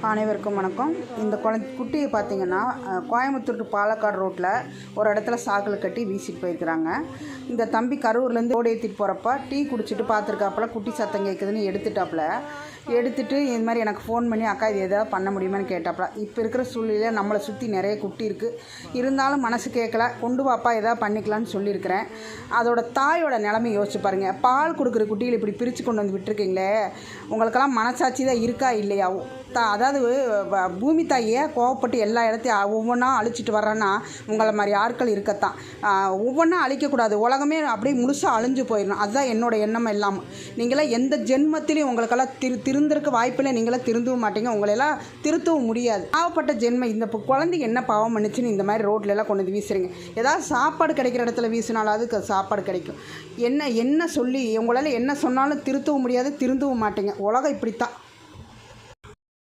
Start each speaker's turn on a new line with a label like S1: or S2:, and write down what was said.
S1: அனைவருக்கும் வணக்கம். இந்த குட்டியை பார்த்திங்கன்னா கோயம்புத்தூர் டு பாலக்காடு ரோட்டில் ஒரு இடத்துல சாக்கில் கட்டி வீசிட்டு போயிருக்கிறாங்க. இந்த தம்பி கரூர்லேருந்து ஓடி ஏற்றிட்டு போகிறப்ப டீ குடிச்சிட்டு பார்த்துருக்காப்புல, குட்டி சத்தம் கேட்குதுன்னு எடுத்துட்டு இது மாதிரி எனக்கு ஃபோன் பண்ணி அக்கா இது எதாவது பண்ண முடியுமான்னு கேட்டாப்புல. இப்போ இருக்கிற சூழ்நிலையில் நம்மளை சுற்றி நிறைய குட்டி இருக்குது, இருந்தாலும் மனசு கேட்கல, கொண்டு வாப்பா எதாவது பண்ணிக்கலான்னு சொல்லியிருக்கிறேன். அதோட தாயோட நிலைமை யோசிச்சு பாருங்கள். பால் கொடுக்குற குட்டிகள் இப்படி பிரித்து கொண்டு வந்து விட்டுருக்கீங்களே, உங்களுக்கெல்லாம் மனசாட்சி தான் இருக்கா இல்லையா? அதாவது பூமி தாயை கோவப்பட்டு எல்லா இடத்தையும் ஒவ்வொன்றா அழிச்சிட்டு வர்றேன்னா உங்களை மாதிரி ஆட்கள் இருக்கத்தான். ஒவ்வொன்றா அழிக்கக்கூடாது, உலகமே அப்படியே முழுசாக அழிஞ்சு போயிடணும். அதுதான் என்னோடய எண்ணம். இல்லாமல் நீங்களாம் எந்த ஜென்மத்திலையும் உங்களுக்கெல்லாம் திருந்திருக்க வாய்ப்பில்லை, நீங்களாம் திருந்தவும் மாட்டீங்க, உங்களையெல்லாம் திருத்தவும் முடியாது. பாவப்பட்ட ஜென்மம். இந்த குழந்தைக்கு என்ன பாவம் பண்ணிச்சுன்னு இந்த மாதிரி ரோட்லலாம் கொண்டு வந்து வீசுறீங்க. ஏதாவது சாப்பாடு கிடைக்கிற இடத்துல வீசினாலும் அதுக்கு சாப்பாடு கிடைக்கும். என்ன சொல்லி உங்களால் என்ன சொன்னாலும் திருத்தவும் முடியாது, திருந்தவும் மாட்டீங்க. உலகம் இப்படித்தான்.